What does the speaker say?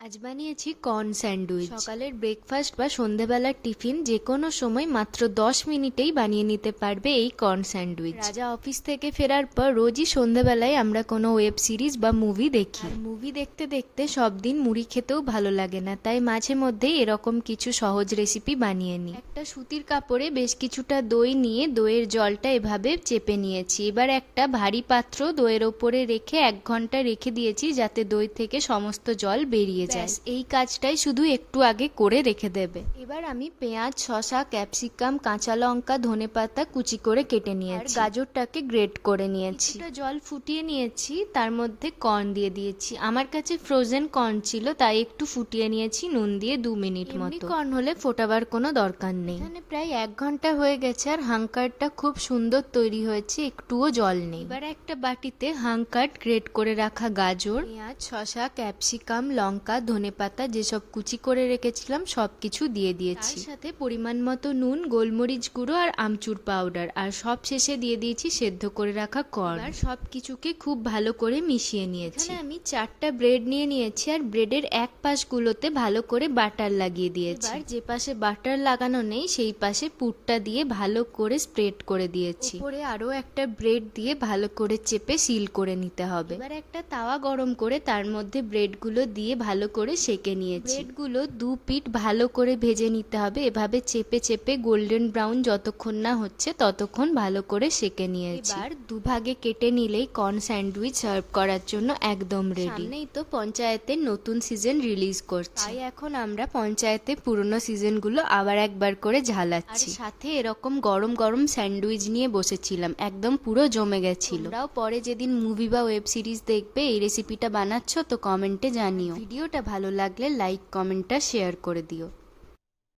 আজ বানিয়েছি corn sandwich. সকালের ব্রেকফাস্ট বা সন্ধেবেলার টিফিন যে কোনো সময় মাত্র 10 মিনিটেই বানিয়ে নিতে পারবে এই কর্ন স্যান্ডউইচ। রাজা অফিস থেকে ফেরার পর রোজই সন্ধেবেলায় আমরা কোনো ওয়েব সিরিজ বা মুভি দেখি। মুভি দেখতে দেখতে সব দিন মুড়ি খেতেও ভালো লাগে না, তাই মাঝে মধ্যেই এরকম কিছু সহজ রেসিপি বানিয়ে নিই। একটা সুতির কাপড়ে বেশ কিছুটা দই নিয়ে দইয়ের জলটা এভাবে চেপে নিয়েছি। এবার একটা ভারী পাত্র দইয়ের ওপরে রেখে 1 ঘন্টা রেখে দিয়েছি যাতে দই থেকে সমস্ত জল বেরিয়ে যায়। এই কাজটাই শুধু একটু আগে করে রেখে দেবে। এবার আমি পেঁয়াজ, শসা, ক্যাপসিকাম, কাঁচা লঙ্কা, ধনেপাতা কুচি করে কেটে নিয়েছি, গাজরটাকে গ্রেট করে নিয়েছি। জল ফুটিয়ে নিয়েছি, তার মধ্যে কর্ন দিয়ে দিয়েছি। আমার কাছে ফ্রোজেন কর্ন ছিল তাই একটু ফুটিয়ে নিয়েছি নুন দিয়ে 2 মিনিট মতো। কর্ন হলে ফোটাবার কোনো দরকার নেই। এখানে প্রায় 1 ঘন্টা হয়ে গেছে আর হাঙ্কারটা খুব সুন্দর তৈরি হয়েছে, একটুও জল নেই। এবার একটা বাটিতে হাঙ্কার, গ্রেট করে রাখা গাজর, পেঁয়াজ, শসা, ক্যাপসিকাম, লঙ্কা, ধনেপাতা যেসব কুচি করে রেখেছিলাম সবকিছু দিয়ে দিয়েছি। তার সাথে পরিমাণ মতো নুন, গোলমরিচ গুঁড়ো আর আমচুর পাউডার, আর সব শেষে দিয়ে দিয়েছি সেদ্ধ করে রাখা কর্ন। আর সবকিছুকে খুব ভালো করে মিশিয়ে নিয়েছি। আমি 4টা ব্রেড নিয়ে নিয়েছি আর ব্রেডের এক পাশগুলোতে ভালো করে বাটার লাগিয়ে দিয়েছি। এবার যে পাশে বাটার লাগানো নেই সেই পাশে পুরটা দিয়ে ভালো করে স্প্রেড করে দিয়েছি। উপরে আরো একটা ব্রেড দিয়ে ভালো করে চেপে সিল করে নিতে হবে। এবার একটা তাওয়া গরম করে তার মধ্যে ব্রেডগুলো দিয়ে ভালো করে সেকে নিয়েছি। ব্রেডগুলো 2 পিঠ ভালো করে ভেজে নিতে হবে। এভাবে চেপে চেপে গোল্ডেন ব্রাউন যতক্ষণ না হচ্ছে ততক্ষণ ভালো করে সেকে নিয়েছি। এবার দুভাগে কেটে নিলেই কর্ন স্যান্ডউইচ সার্ভ করার জন্য একদম রেডি। সামনেই তো পঞ্চায়েতের নতুন সিজন রিলিজ করছে, তাই এখন আমরা পঞ্চায়েতের পুরনো সিজনগুলো আবার একবার করে ঝালাচ্ছি। সাথে এরকম গরম গরম স্যান্ডউইচ নিয়ে বসেছিলাম, একদম পুরো জমে গেছিল। তোমরাও পরে যেদিন মুভি বা ওয়েব সিরিজ দেখবে এই রেসিপিটা বানাচ্ছ তো কমেন্টে জানিও। ভিডিওটা ভালো লাগলে লাইক, কমেন্টটা শেয়ার করে দিও।